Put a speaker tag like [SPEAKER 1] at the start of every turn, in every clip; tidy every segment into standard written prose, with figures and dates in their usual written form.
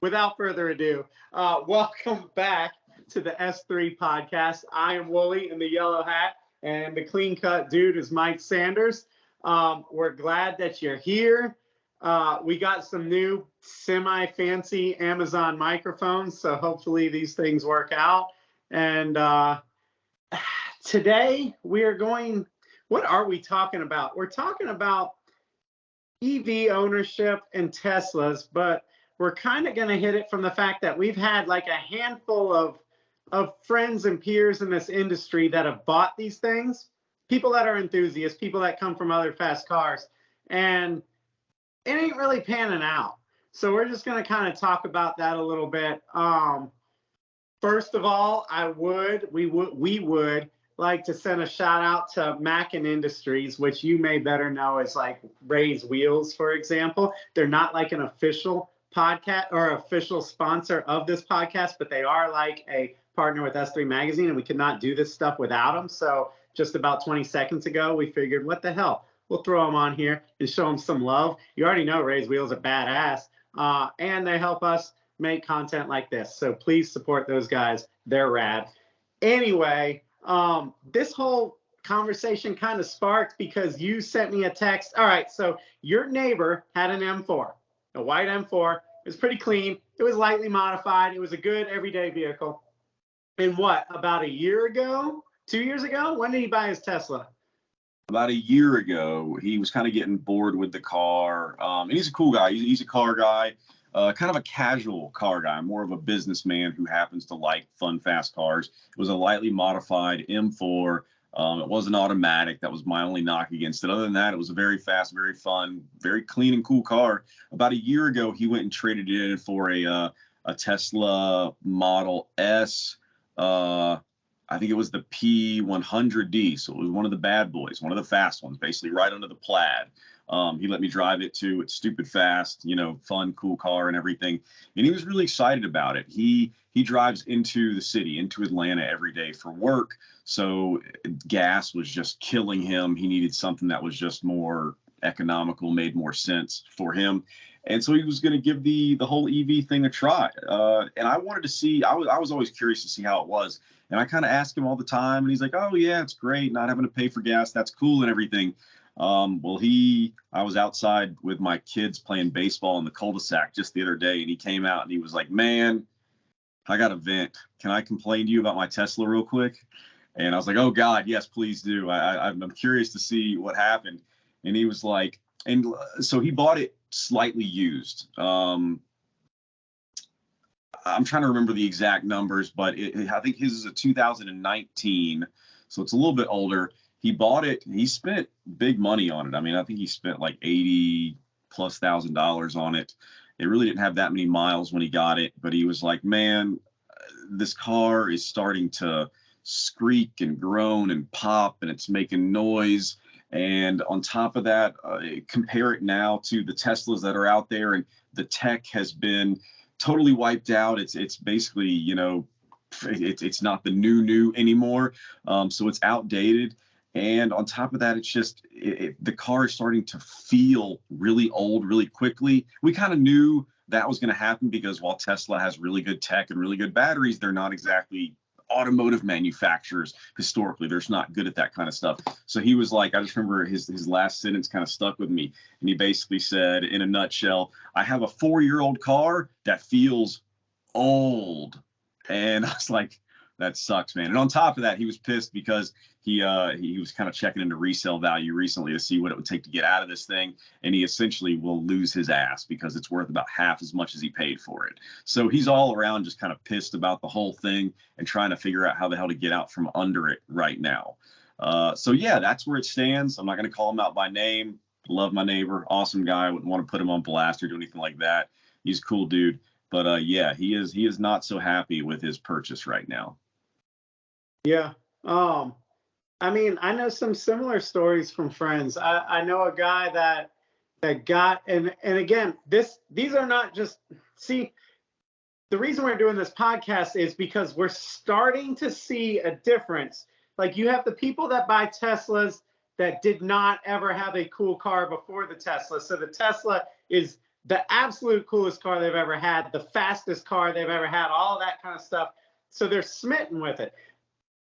[SPEAKER 1] without further ado, welcome back to the S3 podcast. I am Wooly in the yellow hat, and the clean cut dude is Mike Sanders. We're glad that you're here. We got some new semi-fancy Amazon microphones, so hopefully these things work out. And today we are going, what are we talking about? We're talking about EV ownership and Teslas, but we're kind of going to hit it from the fact that we've had like a handful of friends and peers in this industry that have bought these things, people that are enthusiasts, people that come from other fast cars, and it ain't really panning out. So we're just going to kind of talk about that a little bit. First of all, we would like to send a shout out to Mackin Industries, which you may better know as like Ray's Wheels, for example. They're not like an official podcast or official sponsor of this podcast, but they are like a partner with S3 Magazine, and we could not do this stuff without them. So just about 20 seconds ago, we figured, what the hell? We'll throw them on here and show them some love. You already know Ray's Wheels are badass, and they help us make content like this. So please support those guys. They're rad. Anyway, this whole conversation kind of sparked because you sent me a text. All right, so your neighbor had an M4, a white M4. It was pretty clean. It was lightly modified. It was a good everyday vehicle. And what, about a year ago, 2 years ago? When did he buy his Tesla?
[SPEAKER 2] About a year ago. He was kind of getting bored with the car. And he's a cool guy. He's a car guy. Kind of a casual car guy, more of a businessman who happens to like fun, fast cars. It was a lightly modified M4. It wasn't automatic. That was my only knock against it. Other than that, it was a very fast, very fun, very clean and cool car. About a year ago, he went and traded it in for a Tesla Model S. I think it was the P100D. So it was one of the bad boys, one of the fast ones, basically right under the plaid. He let me drive it too. It's stupid fast, fun, cool car and everything. And he was really excited about it. He drives into the city, into Atlanta every day for work. So gas was just killing him. He needed something that was just more economical, made more sense for him. And so he was going to give the whole EV thing a try. And I wanted to see, I was always curious to see how it was. And I kind of asked him all the time, and he's like, oh yeah, it's great. Not having to pay for gas. That's cool and everything. I was outside with my kids playing baseball in the cul-de-sac just the other day, and he came out and he was like, man, I got a vent. Can I complain to you about my Tesla real quick? And I was like, oh God, yes, please do. I'm curious to see what happened. And he was like, and so he bought it slightly used. I'm trying to remember the exact numbers, but I think his is a 2019. So it's a little bit older. He bought it. He spent big money on it. I mean, I think he spent like $80,000+ on it. It really didn't have that many miles when he got it, but he was like, man, this car is starting to squeak and groan and pop, and it's making noise. And on top of that, compare it now to the Teslas that are out there, and the tech has been totally wiped out. It's basically, it's not the new anymore. So it's outdated. And on top of that, it's just the car is starting to feel really old really quickly. We kind of knew that was going to happen because while Tesla has really good tech and really good batteries, they're not exactly automotive manufacturers historically. They're just not good at that kind of stuff. So he was like, I just remember his last sentence kind of stuck with me. And he basically said, in a nutshell, I have a 4-year-old car that feels old. And I was like, that sucks, man. And on top of that, he was pissed because he was kind of checking into resale value recently to see what it would take to get out of this thing. And he essentially will lose his ass because it's worth about half as much as he paid for it. So he's all around just kind of pissed about the whole thing and trying to figure out how the hell to get out from under it right now. So yeah, that's where it stands. I'm not going to call him out by name. Love my neighbor. Awesome guy. Wouldn't want to put him on blast or do anything like that. He's a cool dude. But yeah, he is not so happy with his purchase right now.
[SPEAKER 1] Yeah. I mean, I know some similar stories from friends. I know a guy that got, and again, these are not just, see, the reason we're doing this podcast is because we're starting to see a difference. Like, you have the people that buy Teslas that did not ever have a cool car before the Tesla. So the Tesla is the absolute coolest car they've ever had, the fastest car they've ever had, all of that kind of stuff. So they're smitten with it.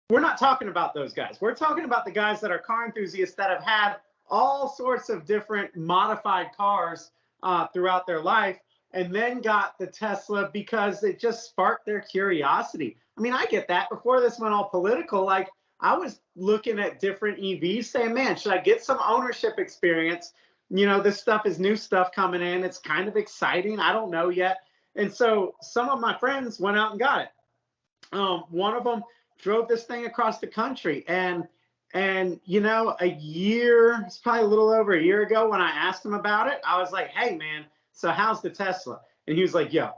[SPEAKER 1] We're not talking about those guys. We're talking about the guys that are car enthusiasts that have had all sorts of different modified cars throughout their life, and then got the Tesla because it just sparked their curiosity. I mean, I get that. Before this went all political, like I was looking at different EVs saying, man, should I get some ownership experience? You know, this stuff is new stuff coming in. It's kind of exciting. I don't know yet. And so some of my friends went out and got it. One of them drove this thing across the country, and you know, it's probably a little over a year ago when I asked him about it, I was like, hey man, so how's the Tesla? And he was like, yo,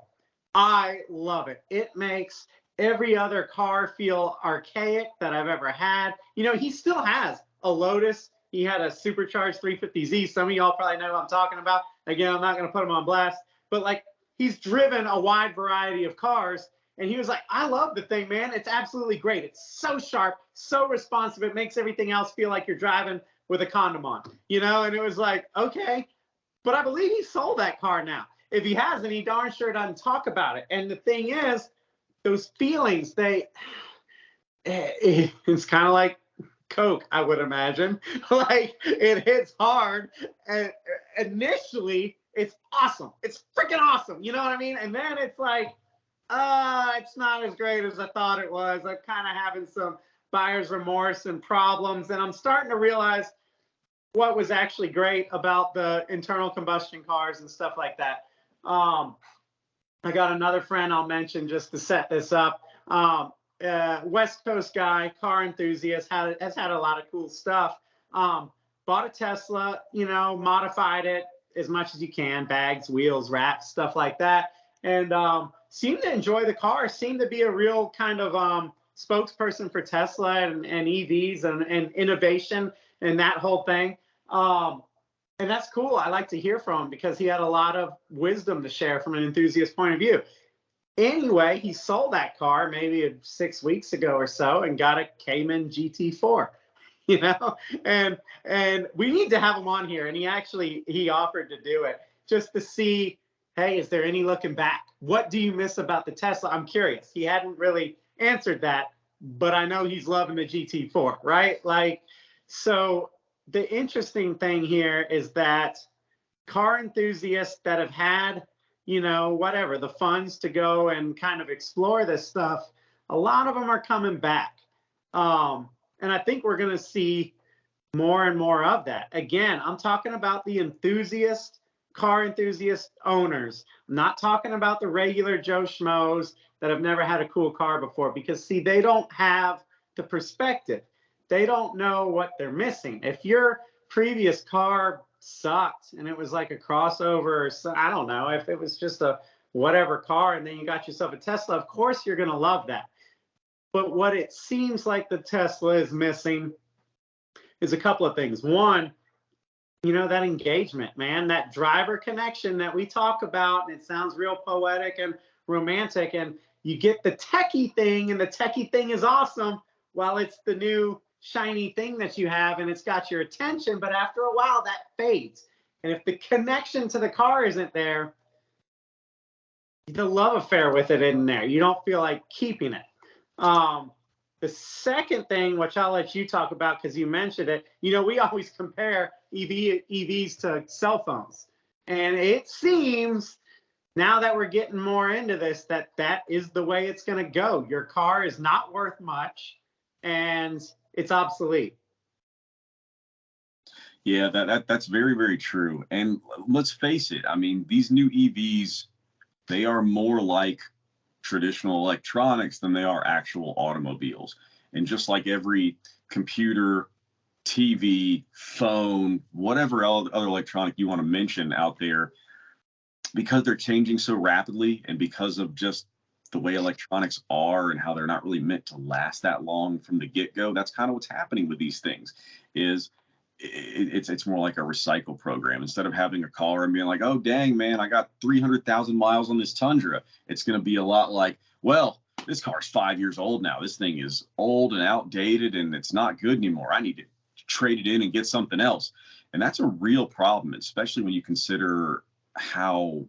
[SPEAKER 1] I love it. It makes every other car feel archaic that I've ever had. You know, he still has a Lotus. He had a supercharged 350Z. Some of y'all probably know what I'm talking about. Again, I'm not going to put him on blast, but like he's driven a wide variety of cars. And he was like, I love the thing, man. It's absolutely great. It's so sharp, so responsive. It makes everything else feel like you're driving with a condom on, you know? And it was like, okay. But I believe he sold that car now. If he hasn't, he darn sure doesn't talk about it. And the thing is, those feelings, it's kind of like Coke, I would imagine. Like it hits hard. And initially, it's awesome. It's freaking awesome. You know what I mean? And then it's like, it's not as great as I thought it was. I'm kind of having some buyer's remorse and problems. And I'm starting to realize what was actually great about the internal combustion cars and stuff like that. I got another friend I'll mention just to set this up. West Coast guy, car enthusiast, has had a lot of cool stuff. Bought a Tesla, you know, modified it as much as you can, bags, wheels, wraps, stuff like that. And seemed to enjoy the car, seemed to be a real kind of spokesperson for Tesla and EVs and innovation and that whole thing. And that's cool. I like to hear from him because he had a lot of wisdom to share from an enthusiast point of view. Anyway, he sold that car maybe 6 weeks ago or so and got a Cayman GT4, you know, and we need to have him on here. And he offered to do it just to see, hey, is there any looking back? What do you miss about the Tesla? I'm curious. He hadn't really answered that, but I know he's loving the GT4, right? Like, so the interesting thing here is that car enthusiasts that have had, you know, whatever, the funds to go and kind of explore this stuff, a lot of them are coming back. And I think we're going to see more and more of that. Again, I'm talking about the car enthusiast owners. I'm not talking about the regular Joe Schmoes that have never had a cool car before, because see, they don't have the perspective. They don't know what they're missing. If your previous car sucked and it was like a crossover or so, I don't know, if it was just a whatever car and then you got yourself a Tesla, of course you're going to love that. But what it seems like the Tesla is missing is a couple of things. One, you know, that engagement, man, that driver connection that we talk about, and it sounds real poetic and romantic, and you get the techie thing, and the techie thing is awesome while it's the new shiny thing that you have and it's got your attention, but after a while that fades. And if the connection to the car isn't there, the love affair with it isn't there. You don't feel like keeping it. The second thing, which I'll let you talk about because you mentioned it, you know, we always compare EVs to cell phones. And it seems now that we're getting more into this, that is the way it's going to go. Your car is not worth much and it's obsolete.
[SPEAKER 2] Yeah, that's very, very true. And let's face it, I mean, these new EVs, they are more like traditional electronics than they are actual automobiles. And just like every computer, TV, phone, whatever other electronic you want to mention out there, because they're changing so rapidly and because of just the way electronics are and how they're not really meant to last that long from the get-go, that's kind of what's happening with these things. Is it's more like a recycle program. Instead of having a car and being like, oh dang man, I got 300,000 miles on this Tundra, it's going to be a lot like, well, this car's 5 years old now, this thing is old and outdated and it's not good anymore, I need to trade it in and get something else. And that's a real problem, especially when you consider how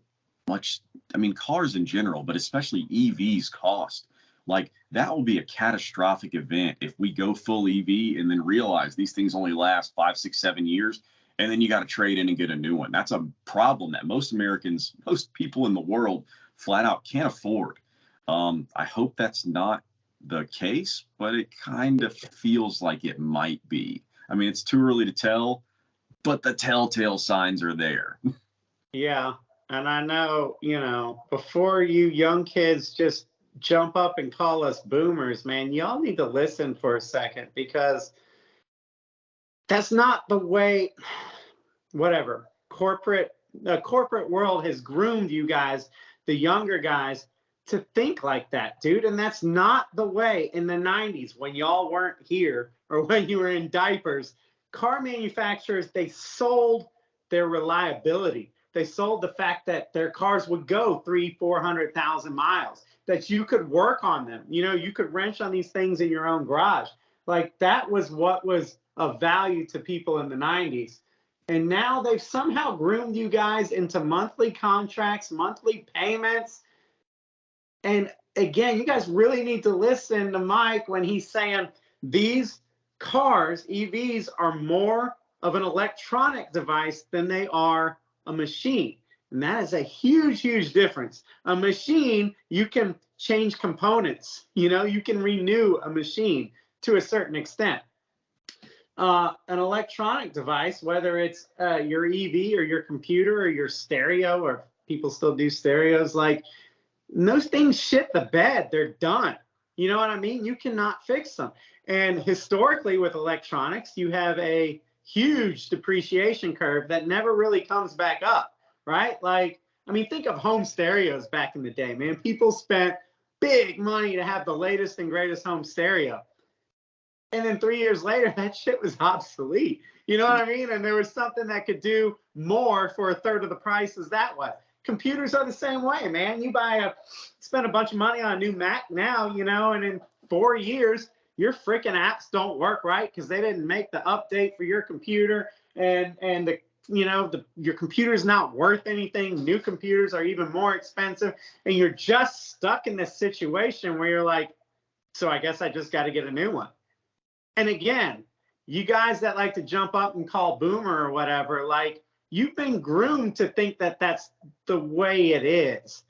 [SPEAKER 2] much, I mean, cars in general, but especially EVs cost. Like that will be a catastrophic event if we go full EV and then realize these things only last 5, 6, 7 years, and then you got to trade in and get a new one. That's a problem that most Americans, most people in the world, flat out can't afford. I hope that's not the case, but it kind of feels like it might be. I mean, it's too early to tell, but the telltale signs are there.
[SPEAKER 1] Yeah. And I know, before you young kids just jump up and call us boomers, man, y'all need to listen for a second, because that's not the way, whatever, the corporate world has groomed you guys, the younger guys, to think like that, dude. And that's not the way. In the 90s, when y'all weren't here, or when you were in diapers, car manufacturers, they sold their reliability. They sold the fact that their cars would go 300,000-400,000 miles, that you could work on them. You could wrench on these things in your own garage. Like, that was what was of value to people in the 90s. And now they've somehow groomed you guys into monthly contracts, monthly payments. And again, you guys really need to listen to Mike when he's saying these cars, EVs, are more of an electronic device than they are a machine. And that is a huge, huge difference. A machine, you can change components. You can renew a machine to a certain extent. An electronic device, whether it's your EV or your computer or your stereo, or people still do stereos, like, those things shit the bed. They're done. You know what I mean? You cannot fix them. And historically, with electronics, you have a huge depreciation curve that never really comes back up, right? Like, I mean, think of home stereos back in the day, man. People spent big money to have the latest and greatest home stereo. And then 3 years later, that shit was obsolete. You know what I mean? And there was something that could do more for a third of the price as that was. Computers are the same way, man. You spend a bunch of money on a new Mac now, and in 4 years, your freaking apps don't work right because they didn't make the update for your computer, and your computer's not worth anything. New computers are even more expensive, and you're just stuck in this situation where you're like, so I guess I just got to get a new one. And again, you guys that like to jump up and call boomer or whatever, like, you've been groomed to think that that's the way it is.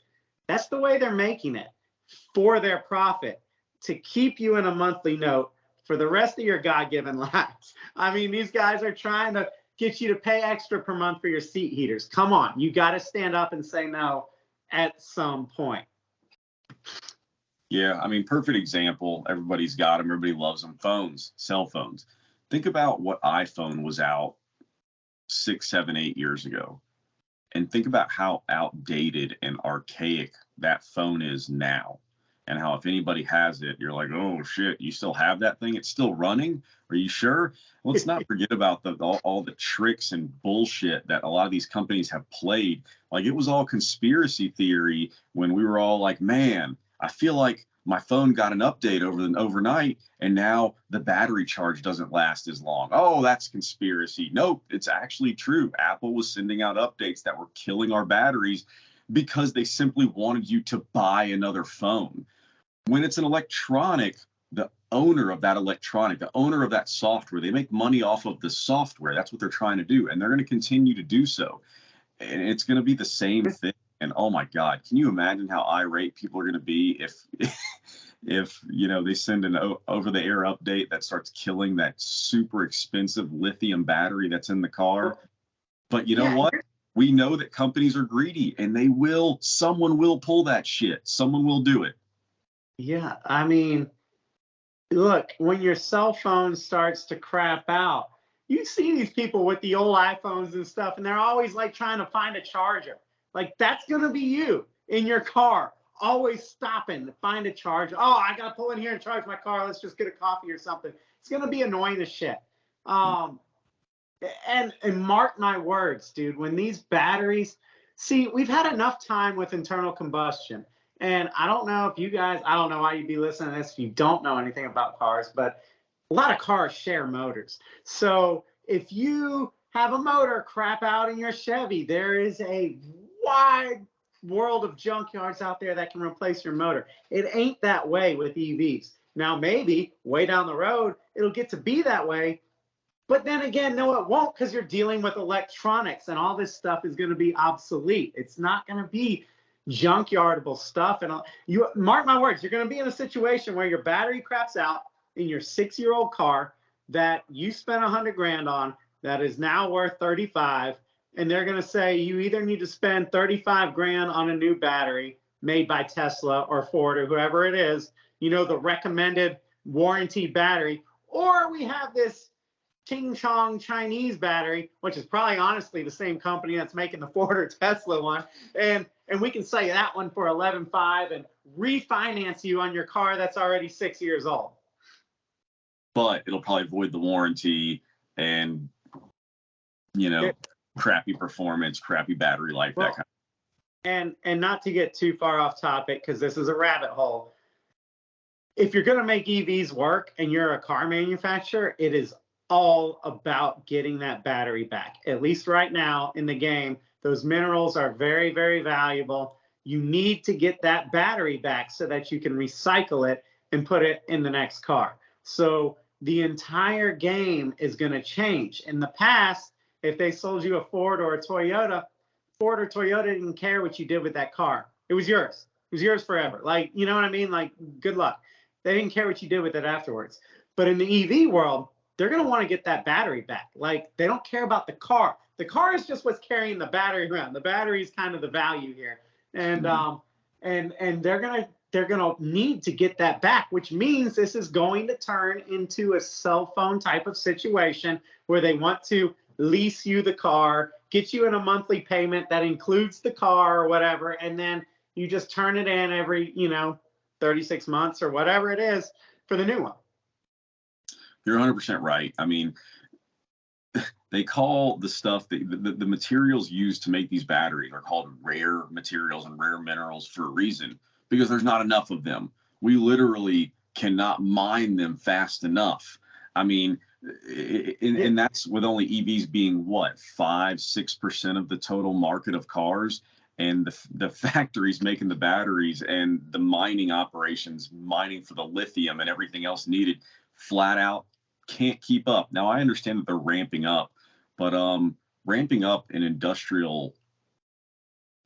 [SPEAKER 1] That's the way they're making it for their profit, to keep you in a monthly note for the rest of your God-given lives. I mean, these guys are trying to get you to pay extra per month for your seat heaters. Come on, you got to stand up and say no at some point.
[SPEAKER 2] Yeah, I mean, perfect example. Everybody's got them. Everybody loves them. Phones, cell phones. Think about what iPhone was out 6, 7, 8 years ago, and think about how outdated and archaic that phone is now, and how if anybody has it, you're like, oh shit, you still have that thing? It's still running? Are you sure? Let's not forget about all the tricks and bullshit that a lot of these companies have played. Like, it was all conspiracy theory when we were all like, man, I feel like my phone got an update overnight, and now the battery charge doesn't last as long. Oh, that's conspiracy. Nope, it's actually true. Apple was sending out updates that were killing our batteries because they simply wanted you to buy another phone. When it's an electronic, the owner of that electronic, the owner of that software, they make money off of the software. That's what they're trying to do, and they're going to continue to do so. And it's going to be the same thing. And oh my God, can you imagine how irate people are going to be if they send an over-the-air update that starts killing that super expensive lithium battery that's in the car? But you know what? We know that companies are greedy, and someone will pull that shit. Someone will do it.
[SPEAKER 1] Yeah, I mean, look, when your cell phone starts to crap out, you see these people with the old iPhones and stuff, and they're always like trying to find a charger. Like, that's going to be you in your car, always stopping to find a charger. Oh, I got to pull in here and charge my car. Let's just get a coffee or something. It's going to be annoying as shit. And mark my words, dude, when these batteries, see, we've had enough time with internal combustion. And I don't know if you guys, I don't know why you'd be listening to this if you don't know anything about cars, but a lot of cars share motors. So if you have a motor crap out in your Chevy, there is a wide world of junkyards out there that can replace your motor. It ain't that way with EVs. Now, maybe way down the road, it'll get to be that way. But then again, no, it won't, because you're dealing with electronics and all this stuff is going to be obsolete. It's not going to be junkyardable stuff. And you mark my words, you're going to be in a situation where your battery craps out in your 6-year-old car that you spent 100 grand on that is now worth 35. And they're going to say you either need to spend 35 grand on a new battery made by Tesla or Ford or whoever it is, you know, the recommended warranty battery, or we have this Ching Chong Chinese battery, which is probably honestly the same company that's making the Ford or Tesla one, and we can sell you that one for 11.5 and refinance you on your car that's already 6 years old.
[SPEAKER 2] But it'll probably void the warranty and, you know, crappy performance, crappy battery life, that kind of.
[SPEAKER 1] And not to get too far off topic, because this is a rabbit hole. If you're going to make EVs work and you're a car manufacturer, it is all about getting that battery back. At least right now in the game, those minerals are very, very valuable. You need to get that battery back so that you can recycle it and put it in the next car. So the entire game is going to change. In the past, if they sold you a Ford or Toyota didn't care what you did with that car. It was yours. It was yours forever. Like, you know what I mean? Like, good luck. They didn't care what you did with it afterwards. But in the EV world, they're going to want to get that battery back. Like, they don't care about the car. The car is just what's carrying the battery around. The battery is kind of the value here. And and they're going to need to get that back, which means this is going to turn into a cell phone type of situation where they want to lease you the car, get you in a monthly payment that includes the car or whatever, and then you just turn it in every, 36 months or whatever it is for the new one.
[SPEAKER 2] You're 100% right. I mean, they call the stuff, the materials used to make these batteries are called rare materials and rare minerals for a reason, because there's not enough of them. We literally cannot mine them fast enough. I mean, and that's with only EVs being what, 5-6% of the total market of cars, and the factories making the batteries and the mining operations mining for the lithium and everything else needed flat out can't keep up. Now I understand that they're ramping up, but ramping up an industrial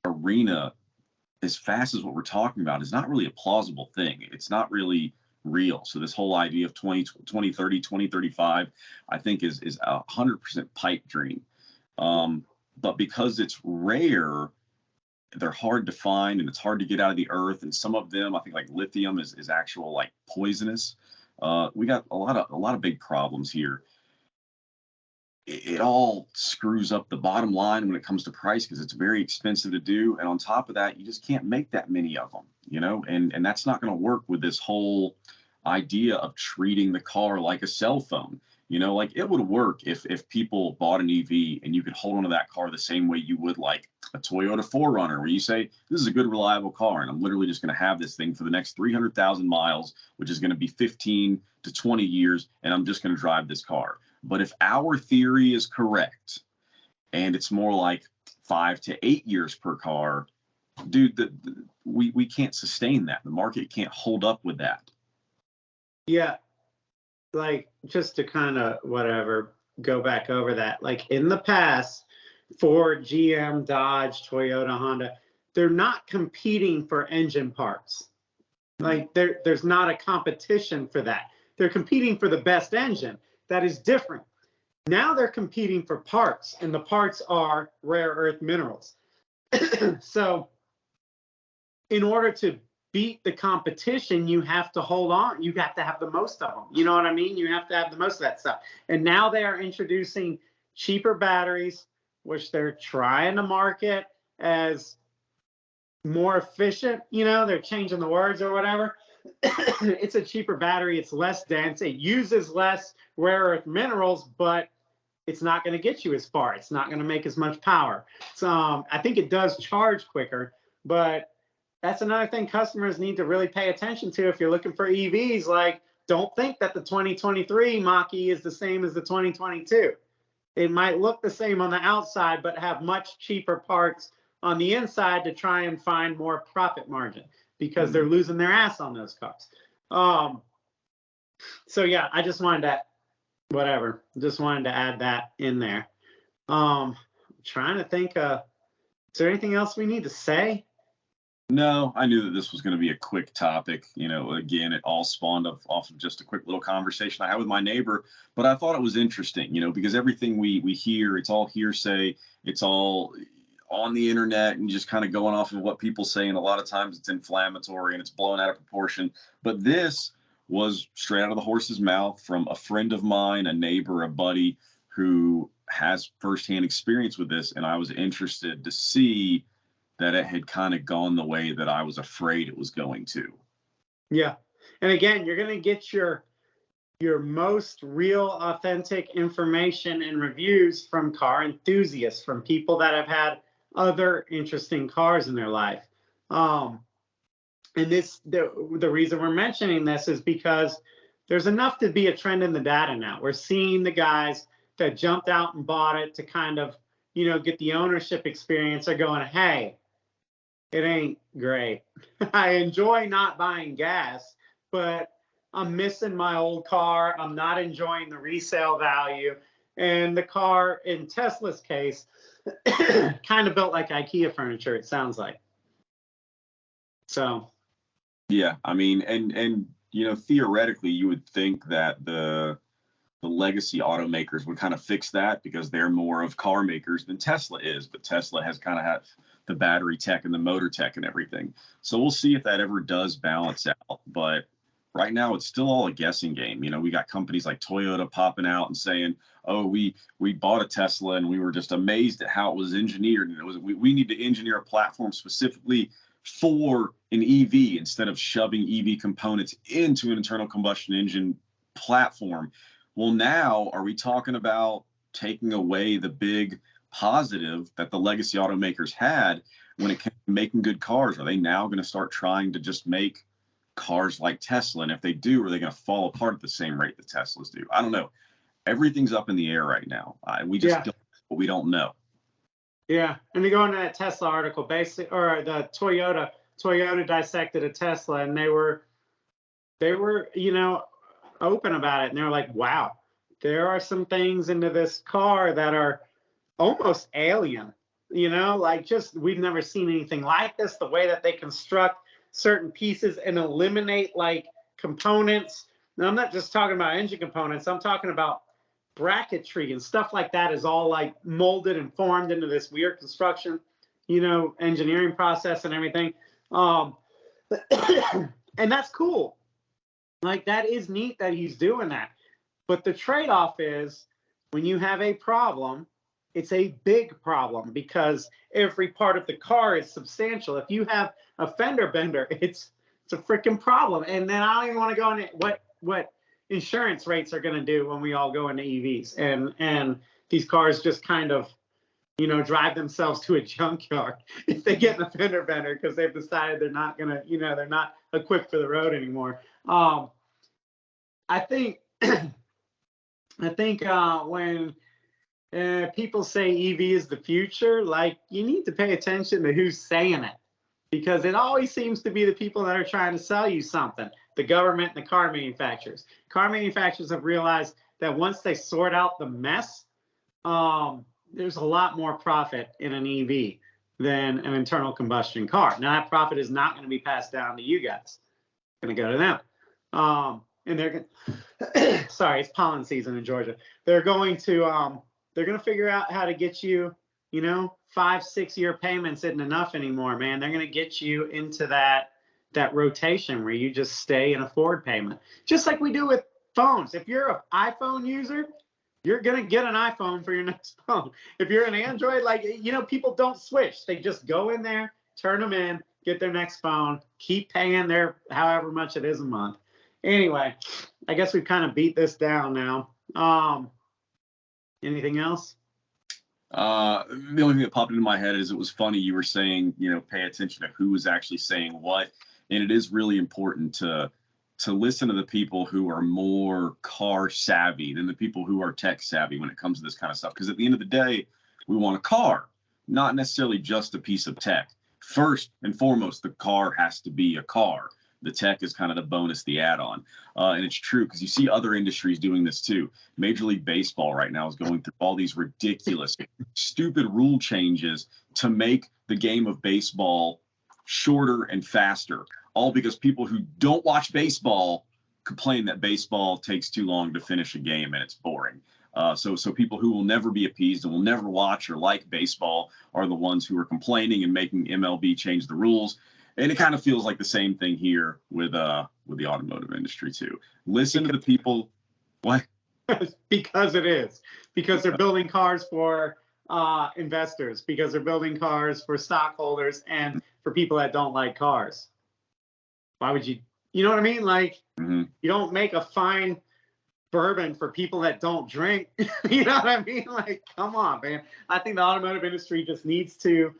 [SPEAKER 2] arena as fast as what we're talking about is not really a plausible thing. It's not really real. So this whole idea of 2030, 2035, I think is 100% pipe dream. But because it's rare, they're hard to find and it's hard to get out of the earth. And some of them, I think like lithium is actual like poisonous. We got a lot of big problems here. It all screws up the bottom line when it comes to price because it's very expensive to do. And on top of that, you just can't make that many of them, and that's not going to work with this whole idea of treating the car like a cell phone. Like it would work if people bought an EV and you could hold onto that car the same way you would like a Toyota 4Runner, where you say, this is a good, reliable car, and I'm literally just going to have this thing for the next 300,000 miles, which is going to be 15 to 20 years, and I'm just going to drive this car. But if our theory is correct, and it's more like 5 to 8 years per car, dude, we can't sustain that. The market can't hold up with that.
[SPEAKER 1] Yeah. Like, just to kind of go back over that, like in the past, Ford, GM, Dodge, Toyota, Honda, they're not competing for engine parts. Like there's not a competition for that. They're competing for the best engine. That is different. Now they're competing for parts, and the parts are rare earth minerals. So in order to beat the competition, you have to hold on. You have to have the most of them. You know what I mean? You have to have the most of that stuff. And now they are introducing cheaper batteries, which they're trying to market as more efficient. They're changing the words or whatever. It's a cheaper battery. It's less dense. It uses less rare earth minerals, but it's not going to get you as far. It's not going to make as much power. So I think it does charge quicker, but that's another thing customers need to really pay attention to if you're looking for EVs. Like, don't think that the 2023 Mach-E is the same as the 2022. It might look the same on the outside, but have much cheaper parts on the inside to try and find more profit margin because they're losing their ass on those cars. So yeah, I just wanted to add that in there. Trying to think, is there anything else we need to say?
[SPEAKER 2] No, I knew that this was going to be a quick topic. Again, it all spawned off of just a quick little conversation I had with my neighbor, but I thought it was interesting, because everything we hear, it's all hearsay. It's all on the internet and just kind of going off of what people say. And a lot of times it's inflammatory and it's blown out of proportion. But this was straight out of the horse's mouth from a friend of mine, a neighbor, a buddy who has firsthand experience with this. And I was interested to see that it had kind of gone the way that I was afraid it was going to.
[SPEAKER 1] Yeah. And again, you're going to get your most real, authentic information and reviews from car enthusiasts, from people that have had other interesting cars in their life. And the reason we're mentioning this is because there's enough to be a trend in the data now. We're seeing the guys that jumped out and bought it to kind of, get the ownership experience are going, hey, it ain't great. I enjoy not buying gas, but I'm missing my old car. I'm not enjoying the resale value. And the car, in Tesla's case, kind of built like IKEA furniture, it sounds like. So.
[SPEAKER 2] Yeah, I mean, and theoretically, you would think that the legacy automakers would kind of fix that because they're more of car makers than Tesla is. But Tesla has kind of had the battery tech and the motor tech and everything. So we'll see if that ever does balance out. But right now, it's still all a guessing game. We got companies like Toyota popping out and saying, oh, we bought a Tesla and we were just amazed at how it was engineered. And we need to engineer a platform specifically for an EV instead of shoving EV components into an internal combustion engine platform. Well, now are we talking about taking away the big positive that the legacy automakers had when it came to making good cars? Are they now going to start trying to just make cars like Tesla? And if they do, are they going to fall apart at the same rate that Teslas do? I don't know. Everything's up in the air right now. We don't know.
[SPEAKER 1] Yeah, and to go into that Tesla article, or the Toyota dissected a Tesla, and they were, open about it, and they were like, wow, there are some things into this car that are almost alien, like just we've never seen anything like this. The way that they construct certain pieces and eliminate like components. Now, I'm not just talking about engine components. I'm talking about bracketry and stuff like that is all like molded and formed into this weird construction, engineering process and everything. And that's cool. Like, that is neat that he's doing that. But the trade-off is when you have a problem, it's a big problem because every part of the car is substantial. If you have a fender bender, it's a freaking problem. And then I don't even want to go into what insurance rates are going to do when we all go into EVs and these cars just kind of, drive themselves to a junkyard if they get in a fender bender because they've decided they're not going to, they're not equipped for the road anymore. I think when people say EV is the future, like, you need to pay attention to who's saying it, because it always seems to be the people that are trying to sell you something, the government and the car manufacturers. Car manufacturers have realized that once they sort out the mess, there's a lot more profit in an EV than an internal combustion car. Now, that profit is not going to be passed down to you guys. It's going to go to them. And they're going sorry, it's pollen season in Georgia. They're going to figure out how to get you, 5-6 year payments isn't enough anymore, man. They're going to get you into that rotation where you just stay in a Ford payment, just like we do with phones. If you're an iPhone user, you're going to get an iPhone for your next phone. If you're an Android, people don't switch. They just go in there, turn them in, get their next phone, keep paying their however much it is a month. Anyway, I guess we've kind of beat this down now. Anything else?
[SPEAKER 2] The only thing that popped into my head is it was funny you were saying, pay attention to who was actually saying what. And it is really important to listen to the people who are more car savvy than the people who are tech savvy when it comes to this kind of stuff. Because at the end of the day, we want a car. not necessarily just a piece of tech. First and foremost, the car has to be a car. The tech is kind of the bonus, the add-on. And it's true because you see other industries doing this too. Major League Baseball right now is going through all these ridiculous, stupid rule changes to make the game of baseball shorter and faster, all because people who don't watch baseball complain that baseball takes too long to finish a game and it's boring. So people who will never be appeased and will never watch or like baseball are the ones who are complaining and making MLB change the rules. And it kind of feels like the same thing here with the automotive industry too. Listen to the people. What?
[SPEAKER 1] Because it is. Because they're building cars for investors. Because they're building cars for stockholders and for people that don't like cars. Why would you? You know what I mean? Like, you don't make a fine bourbon for people that don't drink. You know what I mean? Like, come on, man. I think the automotive industry just needs to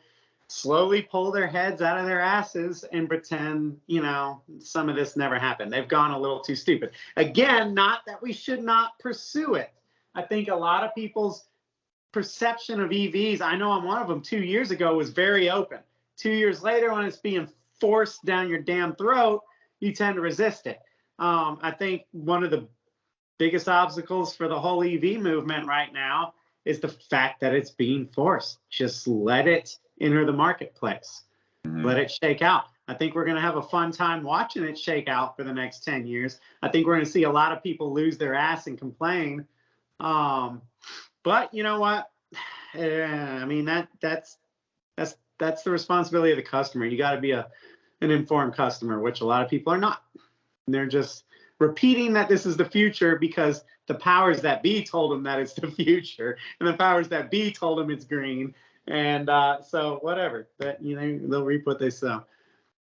[SPEAKER 1] slowly pull their heads out of their asses and pretend, you know, some of this never happened. They've gone a little too stupid. Again, not that we should not pursue it. I think a lot of people's perception of EVs, I know I'm one of them, 2 years ago was very open. 2 years later, when it's being forced down your damn throat, you tend to resist it. I think one of the biggest obstacles for the whole EV movement right now is the fact that it's being forced. Just let it enter the marketplace. Let it shake out. I think we're going to have a fun time watching it shake out for the next 10 years. I think we're going to see a lot of people lose their ass and complain. But you know what? I mean, that's the responsibility of the customer. You got to be an informed customer, which a lot of people are not. And they're just repeating that this is the future because the powers that be told them that it's the future, and the powers that be told them it's green. And so whatever, that, you know, they'll reap what they sow.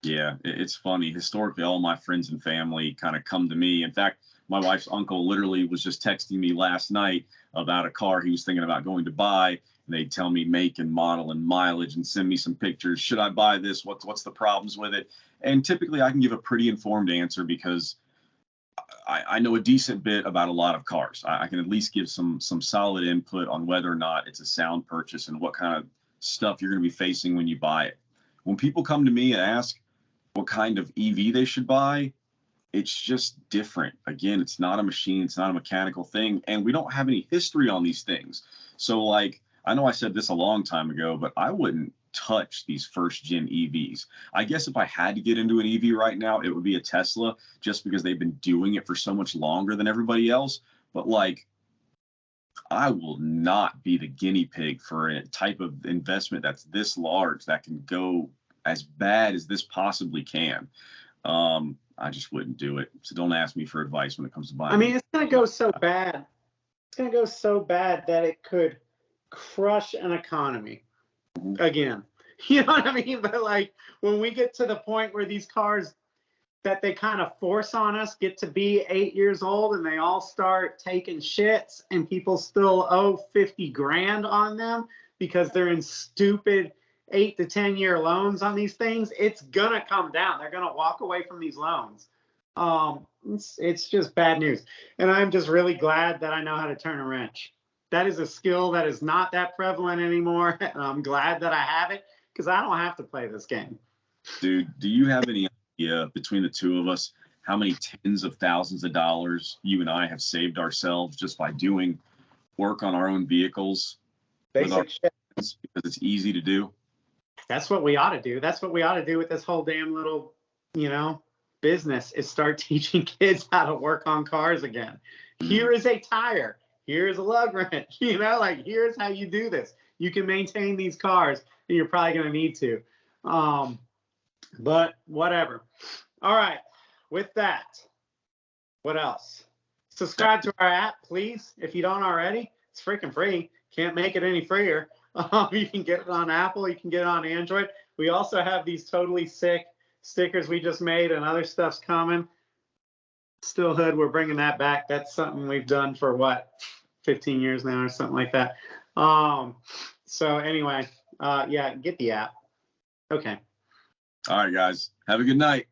[SPEAKER 2] Yeah, it's funny. Historically, all my friends and family kind of come to me. In fact, my wife's uncle literally was just texting me last night about a car he was thinking about going to buy. And they tell me make and model and mileage and send me some pictures. Should I buy this? What's the problems with it? And typically I can give a pretty informed answer because I know a decent bit about a lot of cars. I can at least give some solid input on whether or not it's a sound purchase and what kind of stuff you're going to be facing when you buy it. When people come to me and ask what kind of EV they should buy, it's just different. Again, it's not a machine, it's not a mechanical thing, and we don't have any history on these things. So like, I know I said this a long time ago, but I wouldn't touch these first gen EVs. I guess if I had to get into an EV right now, it would be a Tesla, just because they've been doing it for so much longer than everybody else. But like, I will not be the guinea pig for a type of investment that's this large, that can go as bad as this possibly can. I just wouldn't do it. So don't ask me for advice when it comes to buying.
[SPEAKER 1] I mean, it's going to go so bad. It's going to go so bad that it could crush an economy again. You know what I mean? But like, when we get to the point where these cars that they kind of force on us get to be 8 years old and they all start taking shits and people still owe 50 grand on them because they're in stupid 8 to 10 year loans on these things, it's gonna come down. They're gonna walk away from these loans. It's just bad news. And I'm just really glad that I know how to turn a wrench. That is a skill that is not that prevalent anymore. And I'm glad that I have it because I don't have to play this game.
[SPEAKER 2] Dude, do you have any idea, between the two of us, how many tens of thousands of dollars you and I have saved ourselves just by doing work on our own vehicles?
[SPEAKER 1] Basic shit.
[SPEAKER 2] Because it's easy to do.
[SPEAKER 1] That's what we ought to do. That's what we ought to do with this whole damn little, you know, business, is start teaching kids how to work on cars again. Here is a tire. Here's a lug wrench. You know, like, here's how you do this. You can maintain these cars, and you're probably going to need to. But whatever. All right. With that, what else? Subscribe to our app, please, if you don't already. It's freaking free. Can't make it any freer. You can get it on Apple. You can get it on Android. We also have these totally sick stickers we just made, and other stuff's coming. Still Hood, we're bringing that back. That's something we've done for, what, 15 years now or something like that. So anyway, yeah, get the app. Okay.
[SPEAKER 2] All right, guys. Have a good night.